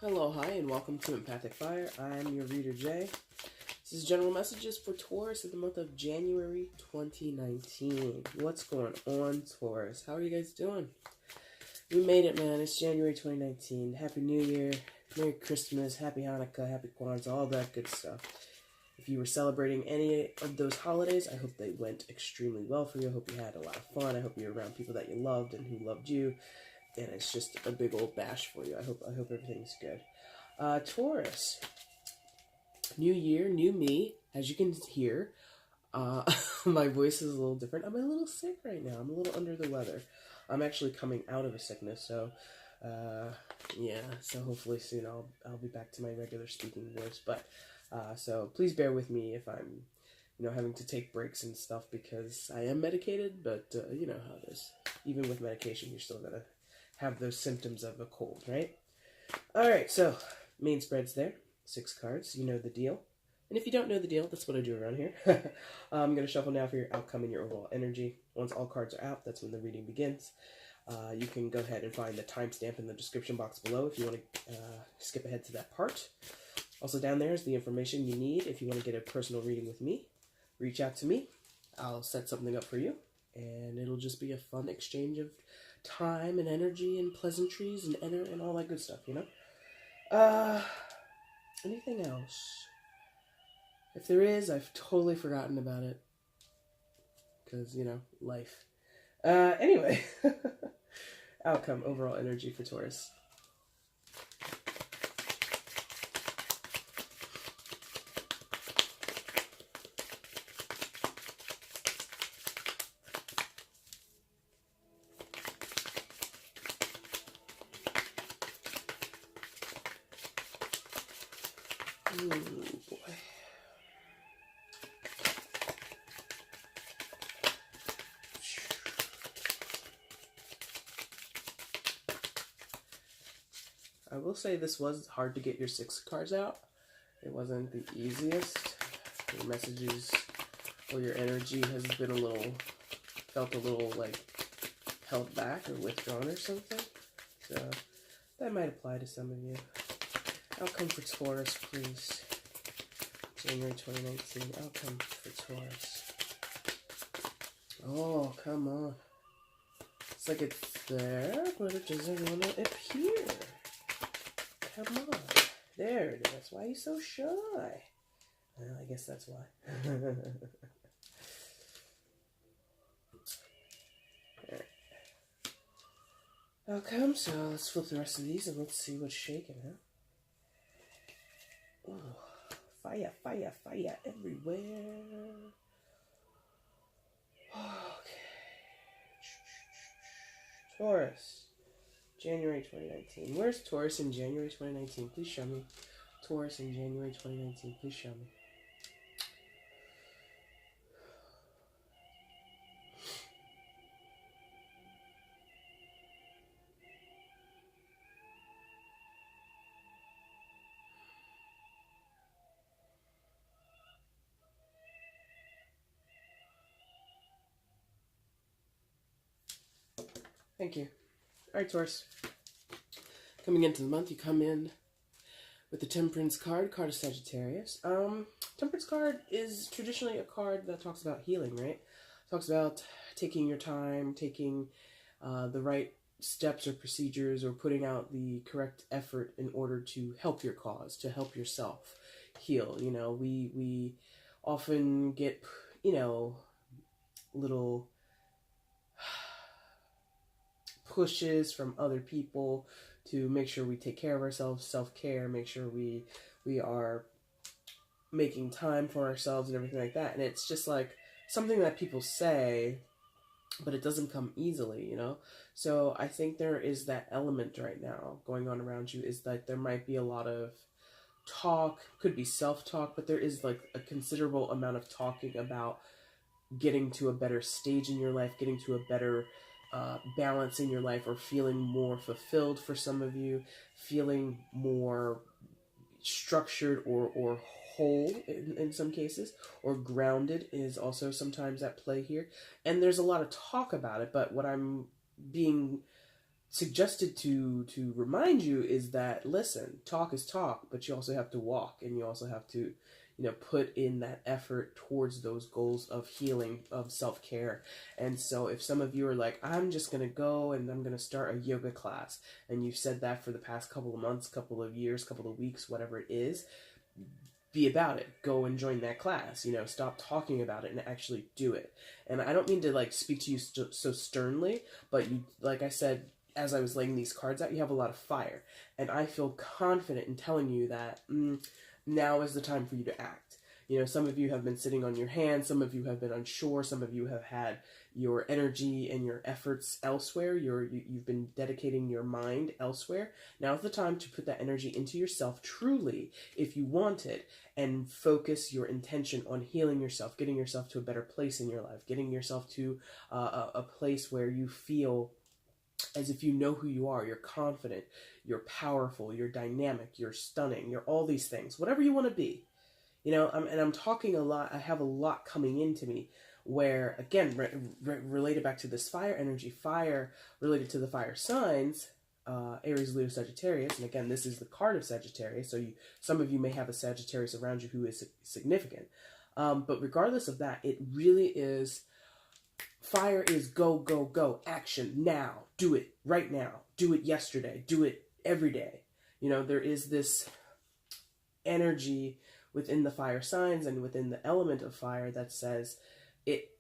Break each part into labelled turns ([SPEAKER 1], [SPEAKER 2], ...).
[SPEAKER 1] Hello, hi, and welcome to EmpathicFire. I'm your reader, Jay. This is general messages for Taurus in the month of January 2019. What's going on, Taurus? How are you guys doing? We made it, man. It's January 2019. Happy New Year, Merry Christmas, Happy Hanukkah, Happy Kwanzaa, all that good stuff. If you were celebrating any of those holidays, I hope they went extremely well for you. I hope you had a lot of fun. I hope you're around people that you loved and who loved you. And it's just a big old bash for you. I hope everything's good. Taurus. New year, new me. As you can hear, my voice is a little different. I'm a little sick right now. I'm a little under the weather. I'm actually coming out of a sickness, so yeah. So hopefully soon I'll be back to my regular speaking voice. But so please bear with me if I'm having to take breaks and stuff because I am medicated. But you know how it is. Even with medication, you're still gonna have those symptoms of a cold, right? Alright, so main spread's there. 6 cards, you know the deal. And if you don't know the deal, that's what I do around here. I'm going to shuffle now for your outcome and your overall energy. Once all cards are out, that's when the reading begins. You can go ahead and find the timestamp in the description box below if you want to skip ahead to that part. Also down there is the information you need if you want to get a personal reading with me. Reach out to me. I'll set something up for you. And it'll just be a fun exchange of time and energy and pleasantries and all that good stuff, you know? Anything else? If there is, I've totally forgotten about it. Because, life. Anyway. Outcome, overall energy for Taurus. Ooh, boy. I will say this was hard to get your 6 cards out. It wasn't the easiest. Your messages or your energy has been felt a little like held back or withdrawn or something. So that might apply to some of you. Outcome for Taurus, please. January 2019. Outcome for Taurus. Oh, come on. It's like it's there, but it doesn't want to appear. Come on. There it is. Why are you so shy? Well, I guess that's why. Alright. Outcome, so let's flip the rest of these and let's see what's shaking, huh? Ooh, fire, fire, fire everywhere. Okay. Taurus. January 2019. Where's Taurus in January 2019? Please show me. Taurus in January 2019. Please show me. Thank you. Alright, Taurus. Coming into the month, you come in with the Temperance card of Sagittarius. Temperance card is traditionally a card that talks about healing, right? Talks about taking your time, taking the right steps or procedures, or putting out the correct effort in order to help your cause, to help yourself heal. We often get, little pushes from other people to make sure we take care of ourselves, self-care, make sure we are making time for ourselves and everything like that. And it's just like something that people say, but it doesn't come easily, So I think there is that element right now going on around you, is that there might be a lot of talk, could be self-talk, but there is like a considerable amount of talking about getting to a better stage in your life, getting to a better balance in your life, or feeling more fulfilled for some of you, feeling more structured or whole in some cases, or grounded is also sometimes at play here. And there's a lot of talk about it, but what I'm being suggested to remind you is that, listen, talk is talk, but you also have to walk, and you also have to, you know, put in that effort towards those goals of healing, of self-care. And so if some of you are like, I'm just going to go and I'm going to start a yoga class, and you've said that for the past couple of months, couple of years, couple of weeks, whatever it is, be about it. Go and join that class. You know, stop talking about it and actually do it. And I don't mean to like speak to you so sternly, but you, like I said, as I was laying these cards out, you have a lot of fire. And I feel confident in telling you that now is the time for you to act. You know, some of you have been sitting on your hands, some of you have been unsure, some of you have had your energy and your efforts elsewhere, you've been dedicating your mind elsewhere. Now's the time to put that energy into yourself truly, if you want it, and focus your intention on healing yourself, getting yourself to a better place in your life, getting yourself to a place where you feel as if you know who you are, you're confident, you're powerful, you're dynamic, you're stunning, you're all these things, whatever you want to be. You know, I'm talking a lot, I have a lot coming into me where, again, related back to this fire energy, fire related to the fire signs, Aries, Leo, Sagittarius, and again, this is the card of Sagittarius, so some of you may have a Sagittarius around you who is significant. But regardless of that, it really is, fire is go, go, go, action, now, do it, right now, do it yesterday, do it every day. You know, there is this energy within the fire signs and within the element of fire that says it,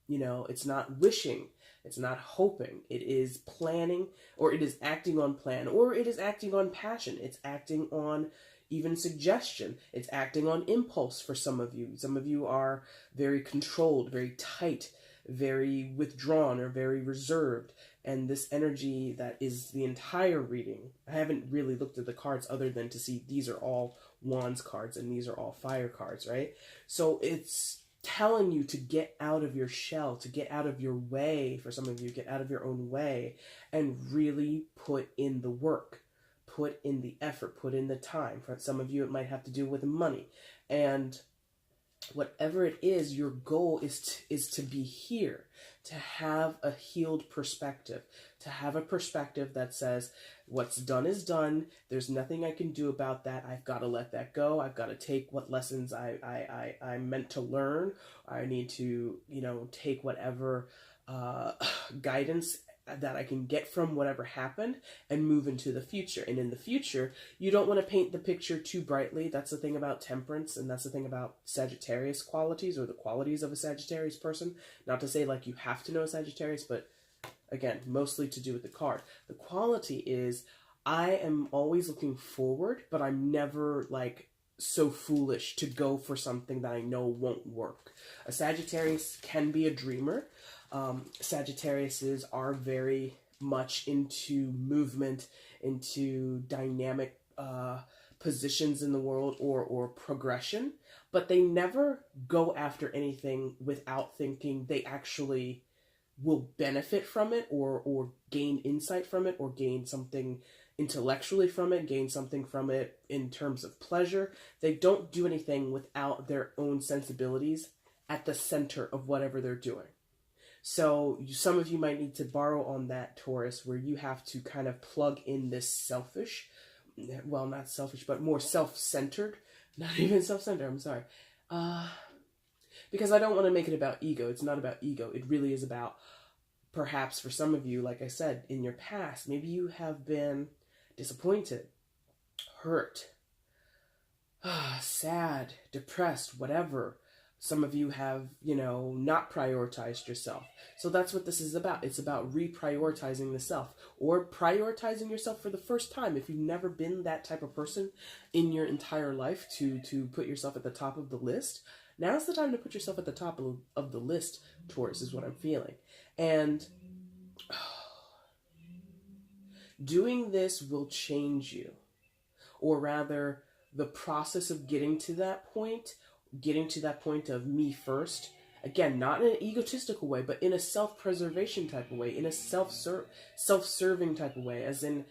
[SPEAKER 1] you know, it's not wishing, it's not hoping, it is planning, or it is acting on plan, or it is acting on passion, it's acting on even suggestion, it's acting on impulse for some of you. Some of you are very controlled, very tight, very withdrawn, or very reserved. And this energy that is the entire reading, I haven't really looked at the cards other than to see these are all Wands cards and these are all fire cards, right? So it's telling you to get out of your shell, to get out of your way. For some of you, get out of your own way and really put in the work, put in the effort, put in the time. For some of you, it might have to do with money. And whatever it is, your goal is to be here, to have a healed perspective, to have a perspective that says, what's done is done. There's nothing I can do about that. I've got to let that go. I've got to take what lessons I'm meant to learn. I need to, you know, take whatever guidance that I can get from whatever happened and move into the future. And in the future, you don't want to paint the picture too brightly. That's the thing about temperance, and that's the thing about Sagittarius qualities, or the qualities of a Sagittarius person. Not to say like you have to know a Sagittarius, but again, mostly to do with the card. The quality is, I am always looking forward, but I'm never like so foolish to go for something that I know won't work. A Sagittarius can be a dreamer. Sagittariuses are very much into movement, into dynamic positions in the world, or progression, but they never go after anything without thinking they actually will benefit from it, or gain insight from it, or gain something intellectually from it, gain something from it in terms of pleasure. They don't do anything without their own sensibilities at the center of whatever they're doing. So some of you might need to borrow on that, Taurus, where you have to kind of plug in this selfish, well, not selfish, but more self-centered, not even self-centered, I'm sorry. Because I don't want to make it about ego. It's not about ego. It really is about, perhaps for some of you, like I said, in your past, maybe you have been disappointed, hurt, sad, depressed, whatever. Some of you have, you know, not prioritized yourself. So that's what this is about. It's about reprioritizing the self, or prioritizing yourself for the first time. If you've never been that type of person in your entire life to put yourself at the top of the list, now's the time to put yourself at the top of the list, Taurus, is what I'm feeling. And doing this will change you. Or rather, the process of getting to that point of me first, again, not in an egotistical way, but in a self-preservation type of way, in a self-serving type of way, as in,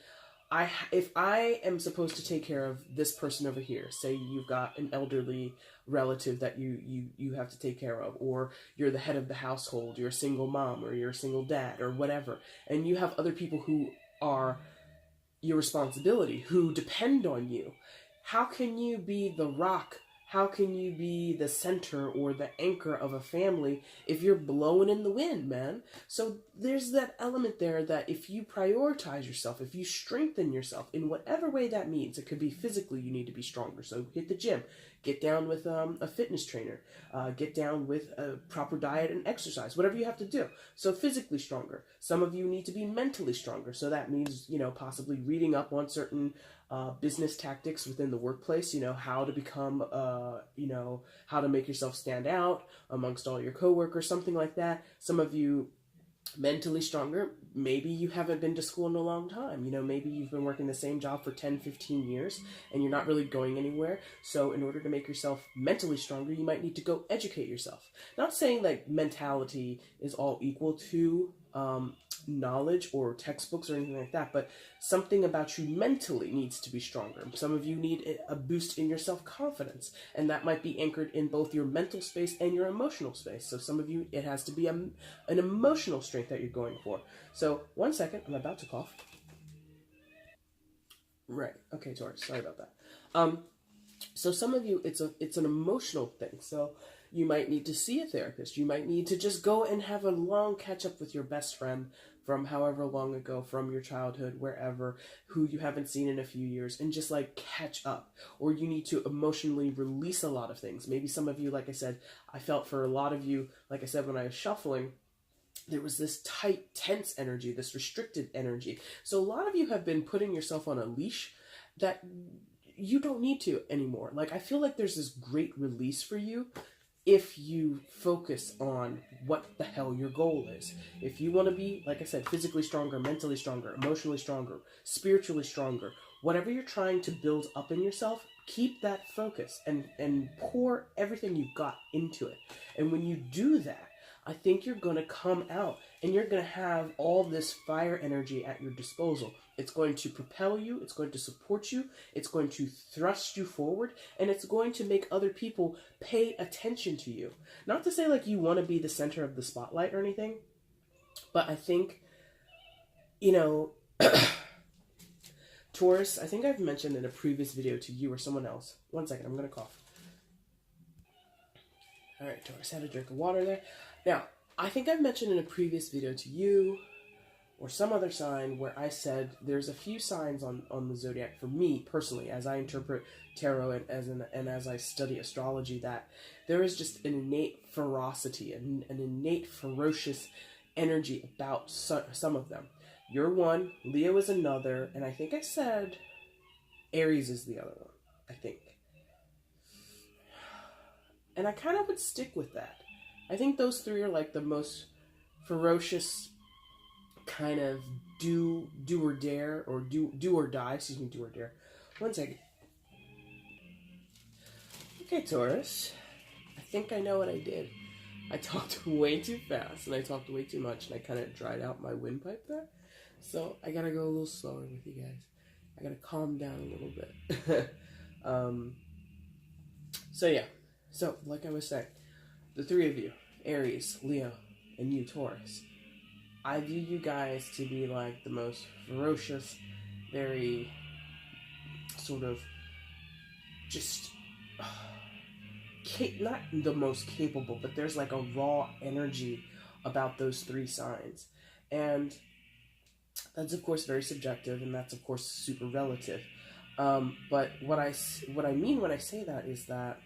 [SPEAKER 1] if I am supposed to take care of this person over here, say you've got an elderly relative that you have to take care of, or you're the head of the household, you're a single mom, or you're a single dad, or whatever, and you have other people who are your responsibility, who depend on you, how can you be the rock? How can you be the center or the anchor of a family if you're blowing in the wind, man? So there's that element there that if you prioritize yourself, if you strengthen yourself in whatever way that means, it could be physically you need to be stronger. So hit the gym, get down with a fitness trainer, get down with a proper diet and exercise, whatever you have to do. So physically stronger. Some of you need to be mentally stronger. So that means, possibly reading up on certain business tactics within the workplace, how to become, how to make yourself stand out amongst all your coworkers, something like that. Some of you mentally stronger, maybe you haven't been to school in a long time. Maybe you've been working the same job for 10, 15 years and you're not really going anywhere. So in order to make yourself mentally stronger, you might need to go educate yourself. Not saying that mentality is all equal to knowledge or textbooks or anything like that, but something about you mentally needs to be stronger. Some of you need a boost in your self-confidence, and that might be anchored in both your mental space and your emotional space. So some of you, it has to be an emotional strength that you're going for. So 1 second, I'm about to cough. Right, okay, Taurus, sorry about that. So some of you, it's an emotional thing. So you might need to see a therapist. You might need to just go and have a long catch up with your best friend from however long ago, from your childhood, wherever, who you haven't seen in a few years, and just like catch up. Or you need to emotionally release a lot of things. Maybe some of you, like I said, I felt for a lot of you, like I said, when I was shuffling, there was this tight, tense energy, this restricted energy. So a lot of you have been putting yourself on a leash that you don't need to anymore. Like, I feel like there's this great release for you if you focus on what the hell your goal is. If you want to be, like I said, physically stronger, mentally stronger, emotionally stronger, spiritually stronger, whatever you're trying to build up in yourself, keep that focus and pour everything you've got into it. And when you do that, I think you're going to come out and you're going to have all this fire energy at your disposal. It's going to propel you, it's going to support you, it's going to thrust you forward, and it's going to make other people pay attention to you. Not to say like you want to be the center of the spotlight or anything, but I think, Taurus, I think I've mentioned in a previous video to you or someone else. 1 second, I'm going to cough. All right, Taurus, had a drink of water there. Now, I think I've mentioned in a previous video to you or some other sign where I said there's a few signs on the Zodiac for me personally, as I interpret tarot and as I study astrology, that there is just an innate ferocity, an innate ferocious energy about some of them. You're one, Leo is another, and I think I said Aries is the other one, I think. And I kind of would stick with that. I think those three are like the most ferocious kind of do or dare, or do or die, do or dare. 1 second. Okay, Taurus. I think I know what I did. I talked way too fast, and I talked way too much, and I kind of dried out my windpipe there. So I gotta go a little slower with you guys. I gotta calm down a little bit. So yeah. So, like I was saying, the three of you, Aries, Leo, and you, Taurus, I view you guys to be like the most ferocious, very sort of just, not the most capable, but there's like a raw energy about those three signs. And that's of course very subjective, and that's of course super relative. But what I mean when I say that is that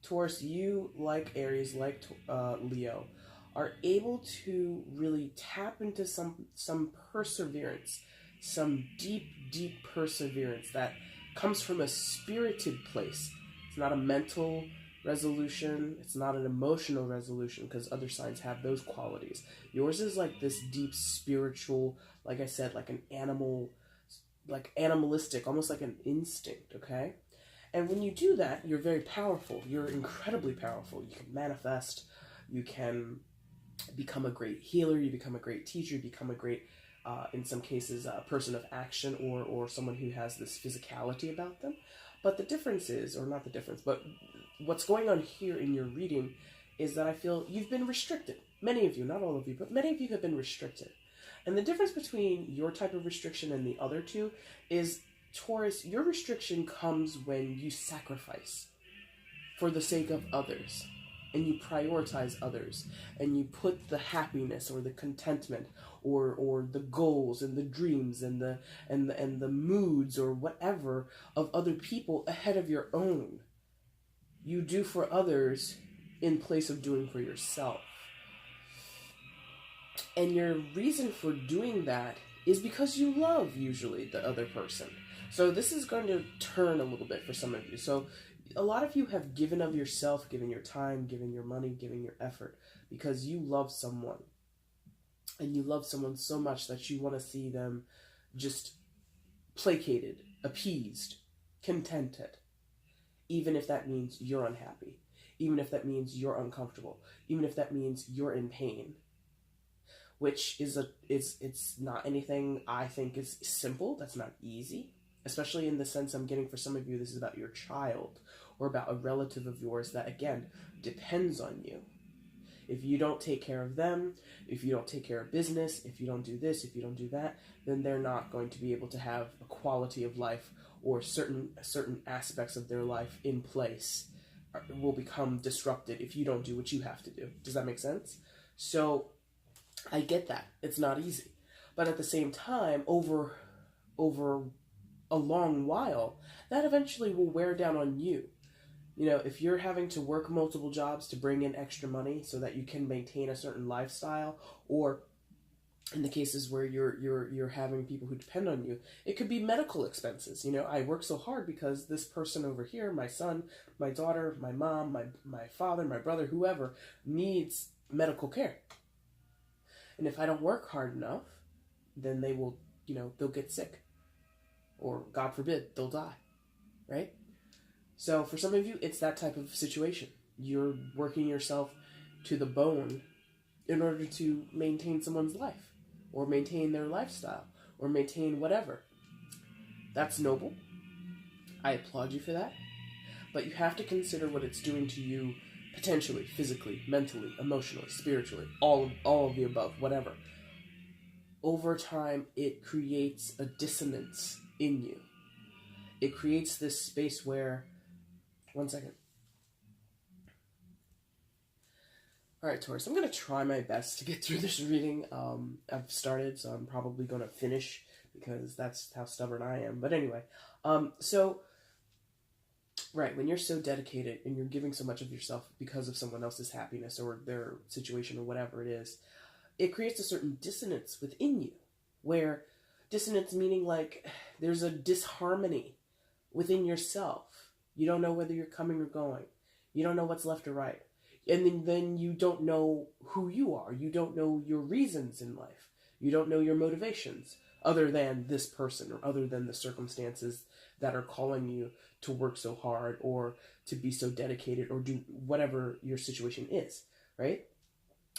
[SPEAKER 1] Taurus, you, like Aries, like Leo, are able to really tap into some perseverance, some deep perseverance that comes from a spirited place. It's not a mental resolution, it's not an emotional resolution, because other signs have those qualities. Yours is like this deep spiritual, like I said, like an animal, like animalistic, almost like an instinct, okay? And when you do that, you're very powerful. You're incredibly powerful. You can manifest. You can become a great healer. You become a great teacher. You become a great in some cases, a person of action or someone who has this physicality about them. But the difference is, or not the difference, but what's going on here in your reading is that I feel you've been restricted. Many of you, not all of you, but many of you have been restricted. And the difference between your type of restriction and the other two is, Taurus, your restriction comes when you sacrifice for the sake of others, and you prioritize others, and you put the happiness or the contentment or the goals and the dreams and the moods or whatever of other people ahead of your own. You do for others in place of doing for yourself. And your reason for doing that is because you love, usually, the other person. So this is going to turn a little bit for some of you. So a lot of you have given of yourself, given your time, given your money, given your effort, because you love someone. And you love someone so much that you want to see them just placated, appeased, contented. Even if that means you're unhappy. Even if that means you're uncomfortable. Even if that means you're in pain. Which is it's not anything I think is simple. That's not easy. Especially in the sense I'm getting for some of you, this is about your child. Or about a relative of yours that, again, depends on you. If you don't take care of them, if you don't take care of business, if you don't do this, if you don't do that, then they're not going to be able to have a quality of life, or certain aspects of their life in place will become disrupted if you don't do what you have to do. Does that make sense? So I get that. It's not easy. But at the same time, over a long while, that eventually will wear down on you. You know, if you're having to work multiple jobs to bring in extra money so that you can maintain a certain lifestyle, or in the cases where you're having people who depend on you, it could be medical expenses. You know, I work so hard because this person over here, my son, my daughter, my mom, my father, my brother, whoever, needs medical care. And if I don't work hard enough, then they will, you know, they'll get sick. Or, God forbid, they'll die. Right? So for some of you, it's that type of situation. You're working yourself to the bone in order to maintain someone's life, or maintain their lifestyle, or maintain whatever. That's noble. I applaud you for that. But you have to consider what it's doing to you potentially, physically, mentally, emotionally, spiritually, all of the above, whatever. Over time, it creates a dissonance in you. It creates this space where... One second. Alright, Taurus, I'm going to try my best to get through this reading. I've started, so I'm probably going to finish, because that's how stubborn I am. But anyway, right, when you're so dedicated and you're giving so much of yourself because of someone else's happiness or their situation or whatever it is, it creates a certain dissonance within you, where dissonance meaning like there's a disharmony within yourself. You don't know whether you're coming or going. You don't know what's left or right. And then you don't know who you are. You don't know your reasons in life. You don't know your motivations, other than this person or other than the circumstances that are calling you to work so hard or to be so dedicated or do whatever your situation is, right?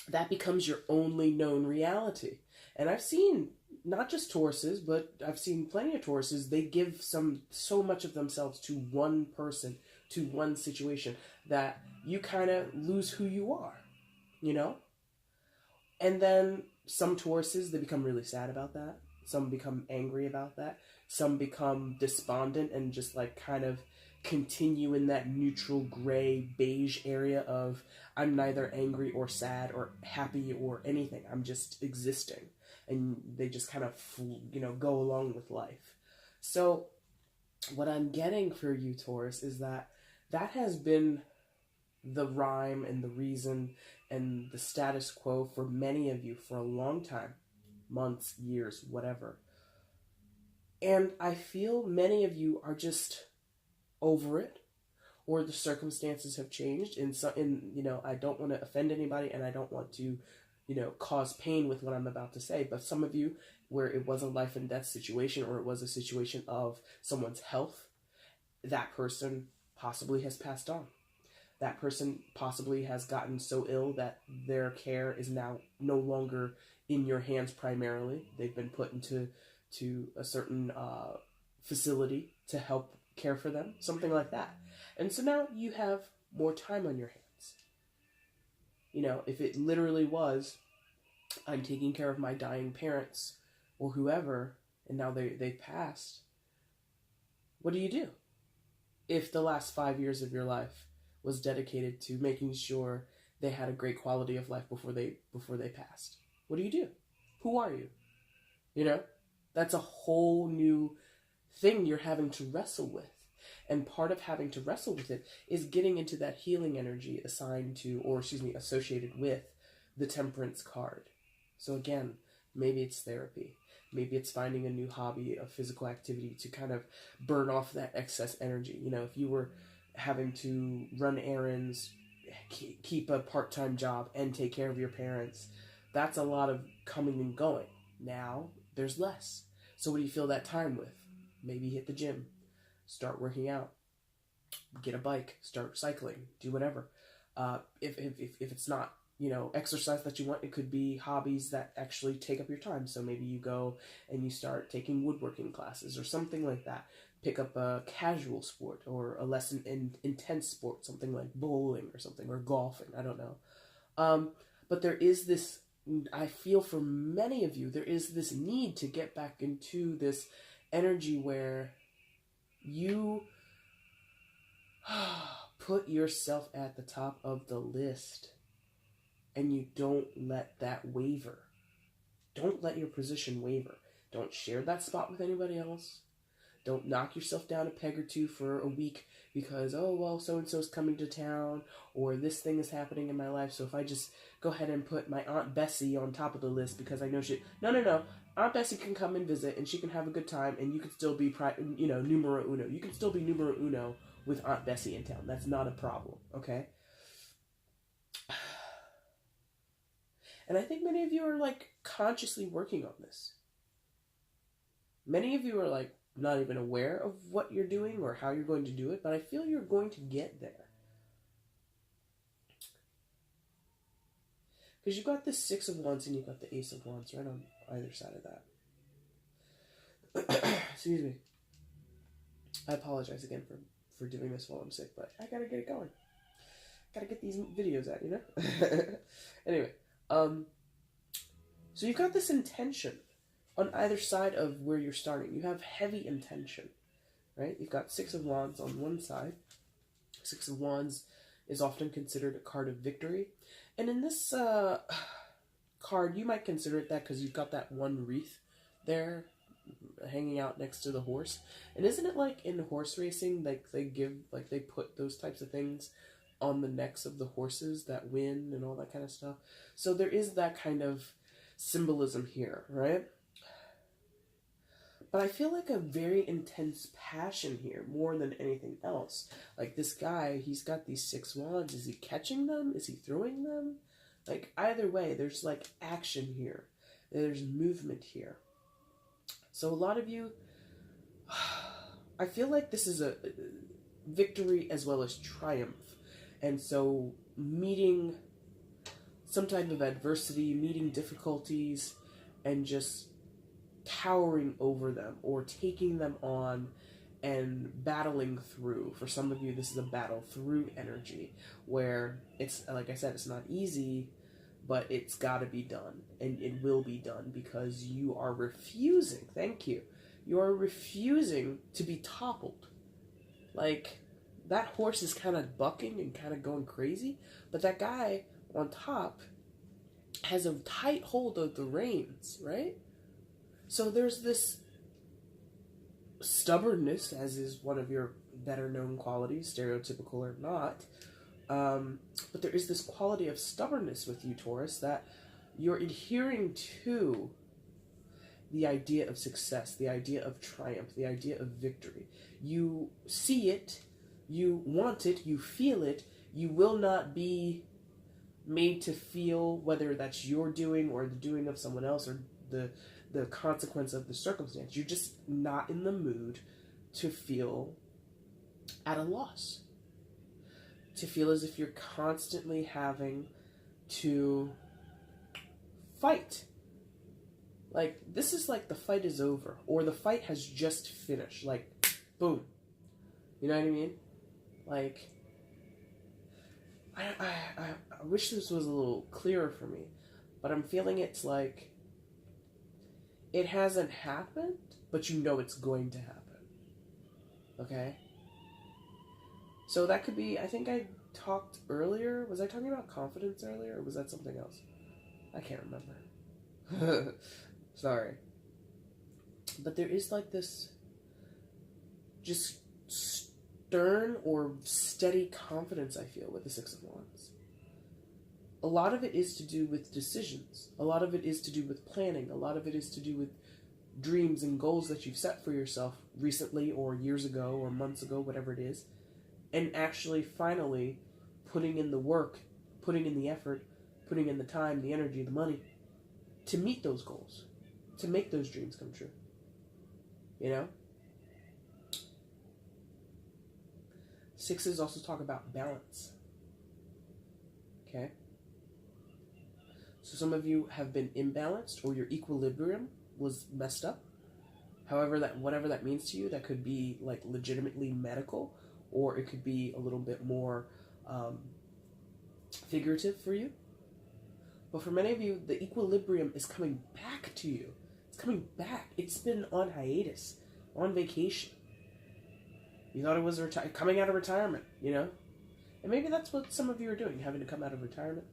[SPEAKER 1] That becomes your only known reality. And I've seen not just Tauruses, but I've seen plenty of Tauruses, they give so much of themselves to one person, to one situation, that you kind of lose who you are, you know? And then some Tauruses, they become really sad about that. Some become angry about that. Some become despondent and just like kind of continue in that neutral gray beige area of I'm neither angry or sad or happy or anything. I'm just existing. And they just kind of, you know, go along with life. So what I'm getting for you, Taurus, is that has been the rhyme and the reason and the status quo for many of you for a long time. Months, years, whatever. And I feel many of you are just over it, or the circumstances have changed. You know, I don't want to offend anybody, and I don't want to, you know, cause pain with what I'm about to say. But some of you, where it was a life and death situation, or it was a situation of someone's health, that person possibly has passed on. That person possibly has gotten so ill that their care is now no longer in your hands primarily. They've been put into a certain facility to help care for them, something like that. And so now you have more time on your hands. You know, if it literally was, I'm taking care of my dying parents or whoever, and now they've passed, what do you do? If the last 5 years of your life was dedicated to making sure they had a great quality of life before they passed, what do you do? Who are you? You know, that's a whole new thing you're having to wrestle with. And part of having to wrestle with it is getting into that healing energy associated with the Temperance card. So again, maybe it's therapy. Maybe it's finding a new hobby of physical activity to kind of burn off that excess energy. You know, if you were having to run errands, keep a part-time job, and take care of your parents, that's a lot of coming and going. Now, there's less. So what do you fill that time with? Maybe hit the gym, start working out, get a bike, start cycling, do whatever. If it's not, you know, exercise that you want, it could be hobbies that actually take up your time. So maybe you go and you start taking woodworking classes or something like that. Pick up a casual sport or a less intense sport, something like bowling or something, or golfing, I don't know. But there is this, I feel for many of you, there is this need to get back into this energy where you put yourself at the top of the list. And you don't let that waver. Don't let your position waver. Don't share that spot with anybody else. Don't knock yourself down a peg or two for a week because, oh, well, so-and-so's coming to town, or this thing is happening in my life, so if I just go ahead and put my Aunt Bessie on top of the list because I know she... No. Aunt Bessie can come and visit, and she can have a good time, and you can still be, numero uno. You can still be numero uno with Aunt Bessie in town. That's not a problem, okay? And I think many of you are, like, consciously working on this. Many of you are, like, not even aware of what you're doing or how you're going to do it, but I feel you're going to get there. Because you've got the Six of Wands and you've got the Ace of Wands right on either side of that. Excuse me. I apologize again for doing this while I'm sick, but I gotta get it going. Gotta get these videos out, you know? Anyway. So you've got this intention on either side of where you're starting. You have heavy intention, right? You've got Six of Wands on one side. Six of Wands is often considered a card of victory. And in this card, you might consider it that because you've got that one wreath there hanging out next to the horse. And isn't it like in horse racing, like they put those types of things on the necks of the horses that win and all that kind of stuff. So there is that kind of symbolism here, right? But I feel like a very intense passion here, more than anything else. Like this guy, he's got these Six Wands. Is he catching them? Is he throwing them? Like either way, there's like action here. There's movement here. So a lot of you, I feel like this is a victory as well as triumph. And so meeting some type of adversity, meeting difficulties, and just towering over them or taking them on and battling through. For some of you, this is a battle through energy where it's, like I said, it's not easy, but it's got to be done. And it will be done because you are refusing, thank you, you are refusing to be toppled. Like, that horse is kind of bucking and kind of going crazy, but that guy on top has a tight hold of the reins, right? So there's this stubbornness, as is one of your better known qualities, stereotypical or not, but there is this quality of stubbornness with you, Taurus, that you're adhering to the idea of success, the idea of triumph, the idea of victory. You see it, you want it, you feel it, you will not be made to feel whether that's your doing or the doing of someone else or the consequence of the circumstance. You're just not in the mood to feel at a loss. to feel as if you're constantly having to fight. Like, this is like the fight is over, or the fight has just finished. Like, boom. You know what I mean? Like, I wish this was a little clearer for me, but I'm feeling it's like, it hasn't happened, but you know it's going to happen. Okay? So that could be, I think I talked earlier, was I talking about confidence earlier, or was that something else? I can't remember. Sorry. But there is like this just stern or steady confidence I feel with the Six of Wands. A lot of it is to do with decisions. A lot of it is to do with planning. A lot of it is to do with dreams and goals that you've set for yourself recently or years ago or months ago, whatever it is. And actually, finally, putting in the work, putting in the effort, putting in the time, the energy, the money to meet those goals, to make those dreams come true. You know? Sixes also talk about balance. Okay? So some of you have been imbalanced, or your equilibrium was messed up. However, whatever that means to you, that could be like legitimately medical, or it could be a little bit more figurative for you. But for many of you, the equilibrium is coming back to you. It's coming back. It's been on hiatus, on vacation. You thought it was coming out of retirement, you know? And maybe that's what some of you are doing, having to come out of retirement.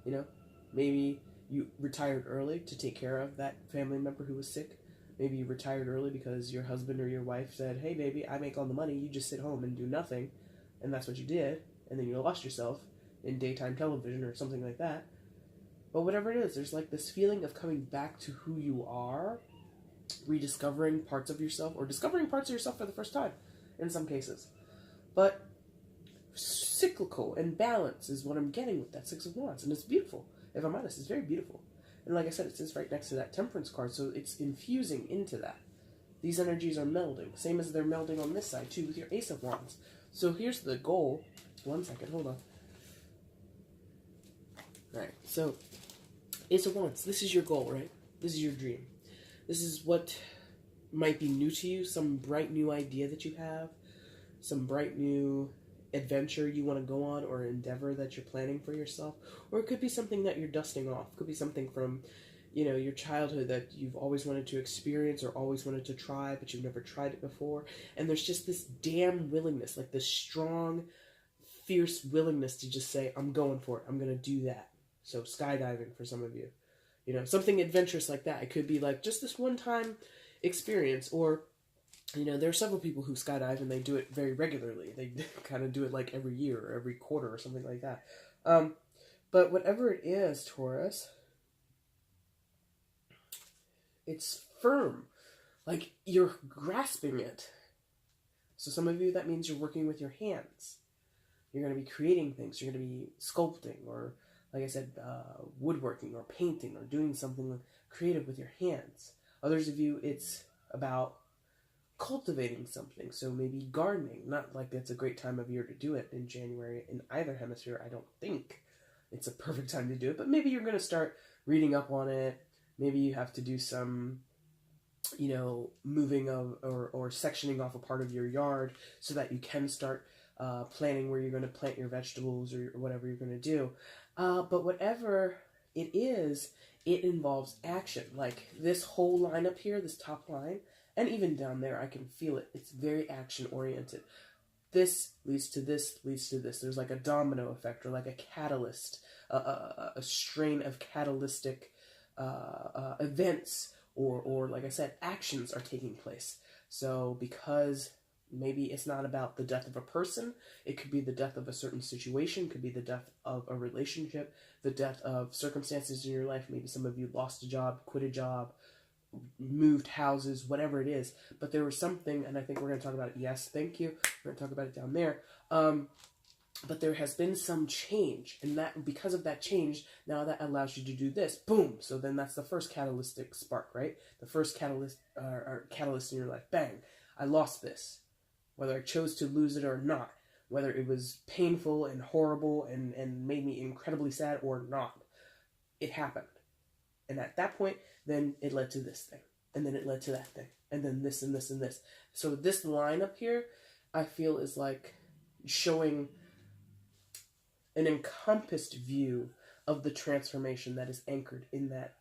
[SPEAKER 1] You know? Maybe you retired early to take care of that family member who was sick. Maybe you retired early because your husband or your wife said, hey, baby, I make all the money. You just sit home and do nothing. And that's what you did. And then you lost yourself in daytime television or something like that. But whatever it is, there's like this feeling of coming back to who you are, rediscovering parts of yourself, or discovering parts of yourself for the first time in some cases. But cyclical and balance is what I'm getting with that Six of Wands. And it's beautiful. If I'm honest, it's very beautiful. And like I said, it sits right next to that Temperance card, so it's infusing into that. These energies are melding, same as they're melding on this side too with your Ace of Wands. So here's the goal. One second, hold on. Alright, so Ace of Wands, this is your goal, right? This is your dream. This is what might be new to you, some bright new idea that you have, some bright new adventure you want to go on, or endeavor that you're planning for yourself. Or it could be something that you're dusting off. It could be something from, you know, your childhood that you've always wanted to experience or always wanted to try, but you've never tried it before. And there's just this damn willingness, like this strong, fierce willingness to just say, I'm going for it. I'm going to do that. So skydiving for some of you. You know, something adventurous like that. It could be like just this one-time experience, or, you know, there are several people who skydive and they do it very regularly. They kind of do it like every year or every quarter or something like that. But whatever it is, Taurus, it's firm. Like, you're grasping it. So some of you, that means you're working with your hands. You're going to be creating things. You're going to be sculpting, or, like I said, woodworking or painting or doing something creative with your hands. Others of you, it's about cultivating something. So maybe gardening. Not like it's a great time of year to do it in January in either hemisphere. I don't think it's a perfect time to do it. But maybe you're going to start reading up on it. Maybe you have to do some, you know, moving of or sectioning off a part of your yard so that you can start planning where you're going to plant your vegetables or whatever you're going to do. But whatever it is, it involves action. Like this whole line up here, this top line, and even down there, I can feel it. It's very action-oriented. This leads to this, leads to this. There's like a domino effect, or like a catalyst, a strain of catalytic events, or like I said, actions are taking place. So because maybe it's not about the death of a person, it could be the death of a certain situation, could be the death of a relationship, the death of circumstances in your life. Maybe some of you lost a job, quit a job, moved houses, whatever it is. But there was something, and I think we're going to talk about it. Yes, thank you. We're going to talk about it down there. But there has been some change, and that because of that change, now that allows you to do this. Boom! So then that's the first catalytic spark, right? The first catalyst or catalyst in your life. Bang! I lost this. Whether I chose to lose it or not. whether it was painful and horrible and made me incredibly sad or not. It happened. And at that point, then it led to this thing. And then it led to that thing. And then this and this and this. So this line up here, I feel, is like showing an encompassed view of the transformation that is anchored in that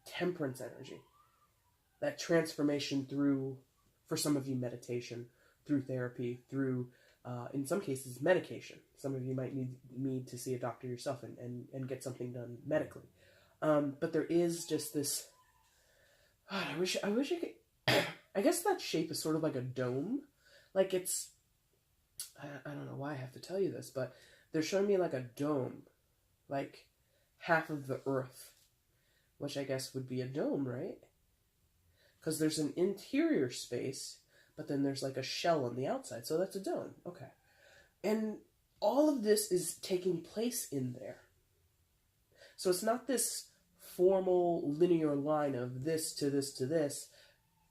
[SPEAKER 1] temperance energy. That transformation through, for some of you, meditation, through therapy, through, in some cases, medication. Some of you might need to see a doctor yourself and get something done medically. But there is just this, God, I wish I could, I guess that shape is sort of like a dome. Like it's, I don't know why I have to tell you this, but they're showing me like a dome, like half of the earth, which I guess would be a dome, right? Because there's an interior space, but then there's like a shell on the outside, so that's a dome. Okay. And all of this is taking place in there. So it's not this formal linear line of this to this to this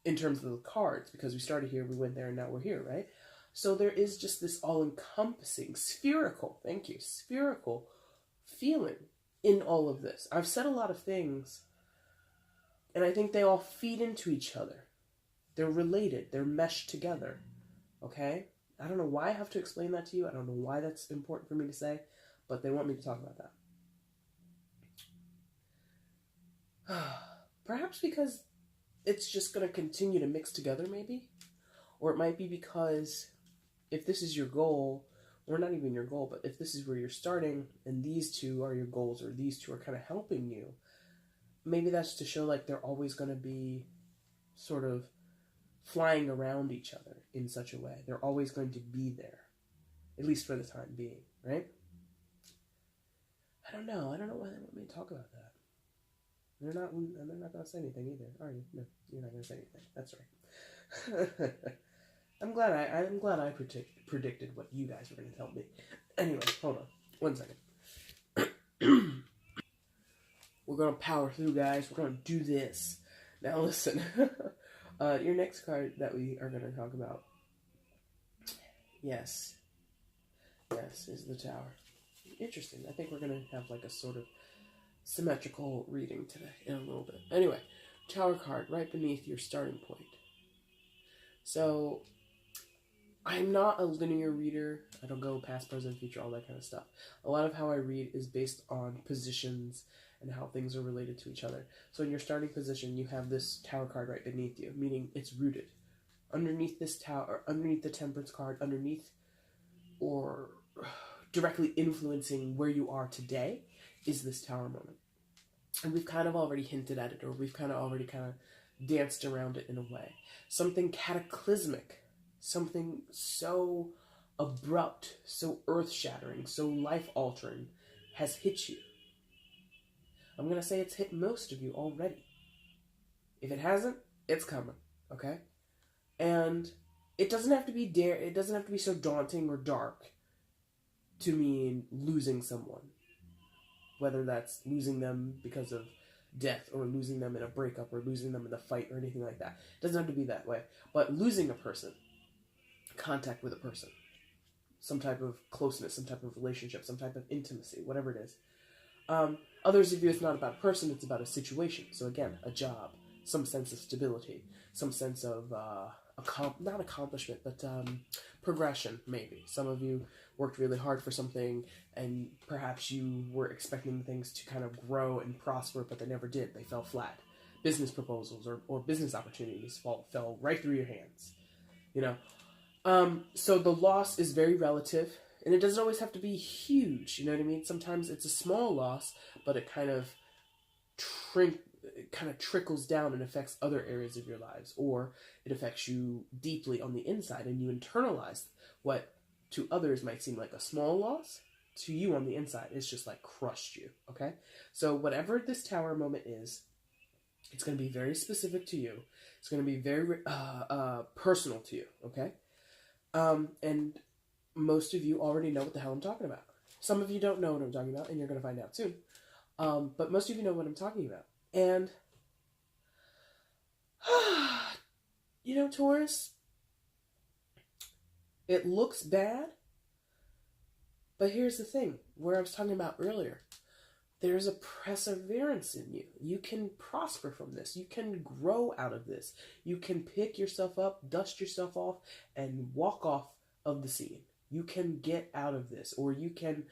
[SPEAKER 1] in terms of the cards, because we started here, we went there, and now we're here, right? So there is just this all-encompassing, spherical, thank you, spherical feeling in all of this. I've said a lot of things, and I think they all feed into each other. They're related. They're meshed together, okay? I don't know why I have to explain that to you. I don't know why that's important for me to say, but they want me to talk about that. Perhaps because it's just going to continue to mix together, maybe? Or it might be because if this is your goal, or not even your goal, but if this is where you're starting, and these two are your goals, or these two are kind of helping you, maybe that's to show like they're always going to be sort of flying around each other in such a way. They're always going to be there, at least for the time being, right? I don't know why they want me to talk about that. They're not going to say anything either, are you? No, you're not going to say anything. That's right. I'm glad I predicted what you guys were going to tell me. Anyway, hold on. 1 second. We're going to power through, guys. We're going to do this. Now listen. Your next card that we are going to talk about. Yes, is the Tower. Interesting. I think we're going to have like a sort of symmetrical reading today in a little bit. Anyway, Tower card right beneath your starting point. So, I'm not a linear reader. I don't go past, present, future, all that kind of stuff. A lot of how I read is based on positions and how things are related to each other. So in your starting position, you have this Tower card right beneath you, meaning it's rooted. Underneath this Tower, underneath the Temperance card, underneath or directly influencing where you are today is this Tower moment. And we've kind of already hinted at it, or we've kind of already danced around it in a way. Something cataclysmic, something so abrupt, so earth-shattering, so life-altering has hit you. I'm going to say it's hit most of you already. If it hasn't, it's coming, okay? And it doesn't have to be it doesn't have to be so daunting or dark to mean losing someone. Whether that's losing them because of death, or losing them in a breakup, or losing them in a fight, or anything like that. It doesn't have to be that way. But losing a person, contact with a person, some type of closeness, some type of relationship, some type of intimacy, whatever it is. Others of you, it's not about a person, it's about a situation. So again, a job, some sense of stability, some sense of, not accomplishment, but progression, maybe. Some of you worked really hard for something, and perhaps you were expecting things to kind of grow and prosper, but they never did. They fell flat. Business proposals or business opportunities fell right through your hands, you know. So the loss is very relative, and it doesn't always have to be huge, you know what I mean? Sometimes it's a small loss, but it kind of trickles down and affects other areas of your lives, or it affects you deeply on the inside, and you internalize what to others might seem like a small loss. To you on the inside, it's just like crushed you, okay? So whatever this Tower moment is, it's going to be very specific to you. It's going to be very personal to you, okay? And most of you already know what the hell I'm talking about. Some of you don't know what I'm talking about, and you're going to find out soon. But most of you know what I'm talking about. And, you know, Taurus, It looks bad, but here's the thing, where I was talking about earlier. There's a perseverance in you. You can prosper from this. You can grow out of this. You can pick yourself up, dust yourself off, and walk off of the scene. You can get out of this, or you can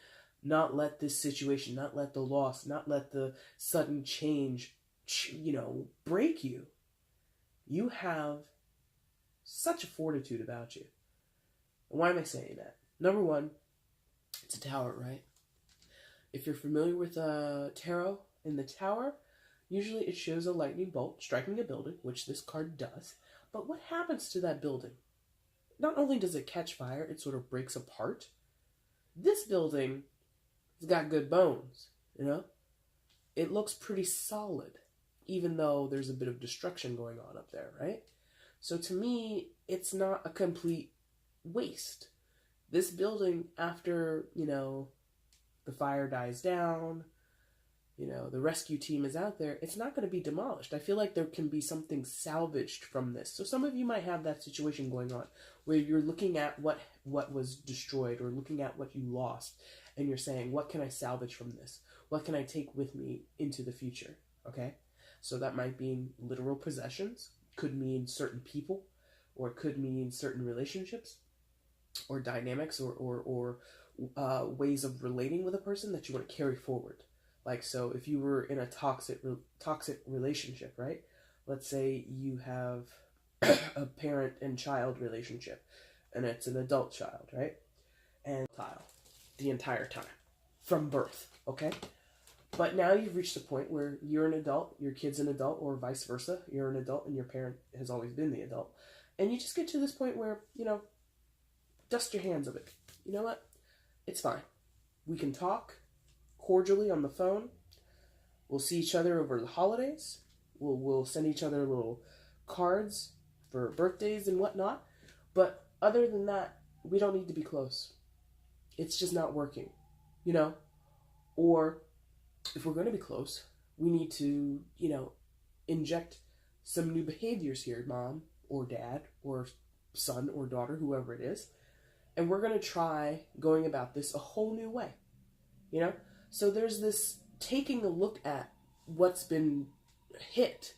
[SPEAKER 1] not let this situation, not let the loss, not let the sudden change, break you. You have such a fortitude about you. Why am I saying that? Number one, it's a tower, right? If you're familiar with tarot in the tower, usually it shows a lightning bolt striking a building, which this card does. But what happens to that building? Not only does it catch fire, it sort of breaks apart. This building has got good bones, It looks pretty solid, even though there's a bit of destruction going on up there, right? So to me, it's not a complete waste. This building, after, the fire dies down, the rescue team is out there, it's not going to be demolished. I feel like there can be something salvaged from this. So some of you might have that situation going on where you're looking at what was destroyed or looking at what you lost, and you're saying, what can I salvage from this? What can I take with me into the future? Okay? So that might mean literal possessions, could mean certain people, or it could mean certain relationships or dynamics or ways of relating with a person that you want to carry forward. Like, so if you were in a toxic relationship, right? Let's say you have a parent and child relationship, and it's an adult child, right? And child the entire time from birth, okay? But now you've reached a point where you're an adult, your kid's an adult, or vice versa. You're an adult and your parent has always been the adult. And you just get to this point where, dust your hands of it. You know what? It's fine. We can talk cordially on the phone. We'll see each other over the holidays. We'll send each other little cards for birthdays and whatnot. But other than that, we don't need to be close. It's just not working, Or if we're going to be close, we need to, inject some new behaviors here, mom or dad or son or daughter, whoever it is. And we're going to try going about this a whole new way, So there's this taking a look at what's been hit,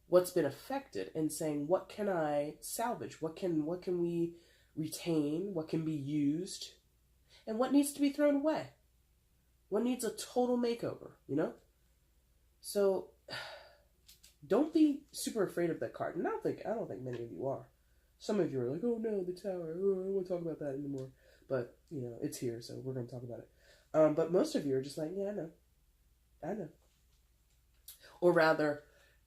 [SPEAKER 1] what's been affected, and saying, what can I salvage? What can we retain? What can be used? And what needs to be thrown away? What needs a total makeover, So don't be super afraid of that card. And I don't think many of you are. Some of you are like, oh no, the tower. Oh, I don't want to talk about that anymore. But, it's here, so we're going to talk about it. But most of you are just like, yeah, I know. Or rather,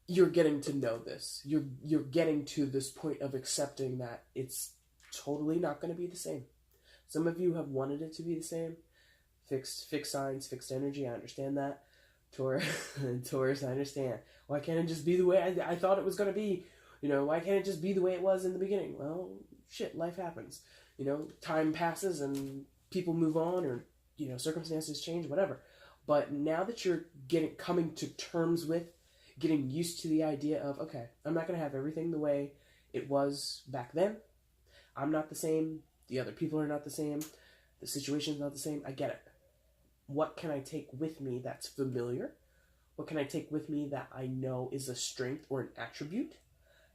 [SPEAKER 1] you're getting to know this. You're getting to this point of accepting that it's totally not going to be the same. Some of you have wanted it to be the same. Fixed signs, fixed energy, I understand that. Taurus, I understand. Why can't it just be the way I thought it was going to be? Why can't it just be the way it was in the beginning? Well, shit, life happens. Time passes and people move on, or, circumstances change, whatever. But now that you're coming to terms with, getting used to the idea of, okay, I'm not going to have everything the way it was back then. I'm not the same. The other people are not the same. The situation's not the same. I get it. What can I take with me that's familiar? What can I take with me that I know is a strength or an attribute?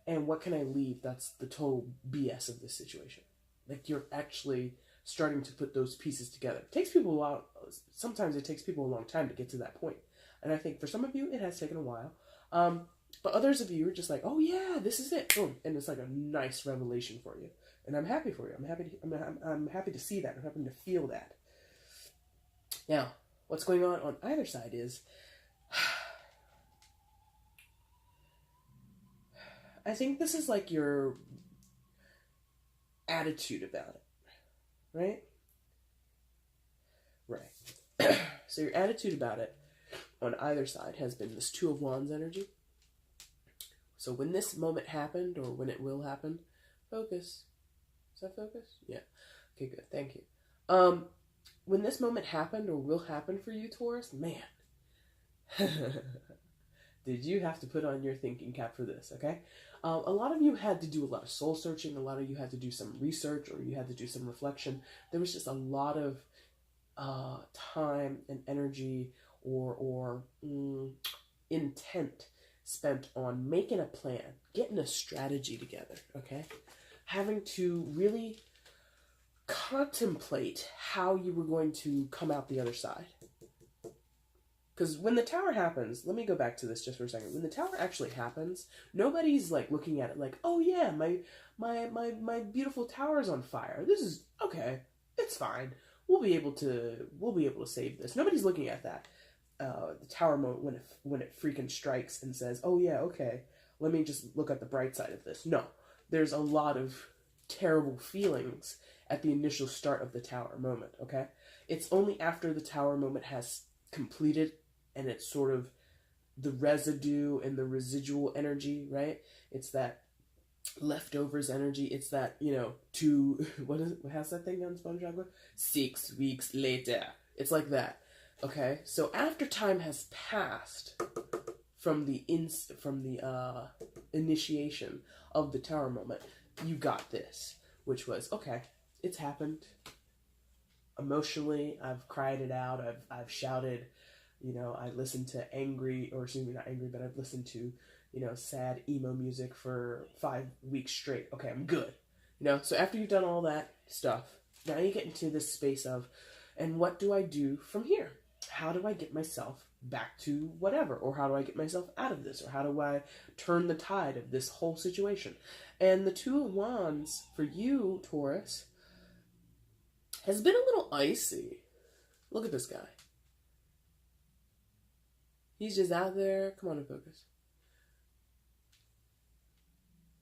[SPEAKER 1] And what can I leave that's the total BS of this situation? Like, you're actually starting to put those pieces together. It takes people a while. Sometimes it takes people a long time to get to that point. And I think for some of you, it has taken a while. But others of you are just like, oh yeah, this is it. Boom. And it's like a nice revelation for you. And I'm happy for you. I'm happy to see that. I'm happy to feel that. Now, what's going on either side is, I think this is like your attitude about it, right? Right. So your attitude about it on either side has been this Two of Wands energy. So when this moment happened, or when it will happen, focus. Is that focus? Yeah. Okay, good. Thank you. When this moment happened or will happen for you, Taurus, man, Did you have to put on your thinking cap for this, okay? A lot of you had to do a lot of soul searching. A lot of you had to do some research, or you had to do some reflection. There was just a lot of time and energy or intent spent on making a plan, getting a strategy together, okay? Having to really contemplate how you were going to come out the other side. Because when the tower happens, let me go back to this just for a second. When the tower actually happens, nobody's like looking at it like, oh yeah, my beautiful tower's on fire. This is okay. It's fine. We'll be able to save this. Nobody's looking at that. The tower moment when it freaking strikes and says, oh yeah, okay, let me just look at the bright side of this. No, there's a lot of terrible feelings at the initial start of the tower moment, okay? It's only after the tower moment has completed and it's sort of the residue and the residual energy, right? It's that leftovers energy. It's that, what is it? How's that thing on SpongeBob? 6 weeks later. It's like that. Okay? So after time has passed from the initiation of the tower moment, you got this, which was, okay, it's happened. Emotionally, I've cried it out. I've shouted. I listened to not angry, but I've listened to, sad emo music for 5 weeks straight. Okay, I'm good. So after you've done all that stuff, now you get into this space of, and what do I do from here? How do I get myself back to whatever? Or how do I get myself out of this? Or how do I turn the tide of this whole situation? And the Two of Wands, for you, Taurus, has been a little icy. Look at this guy. He's just out there. Come on and focus.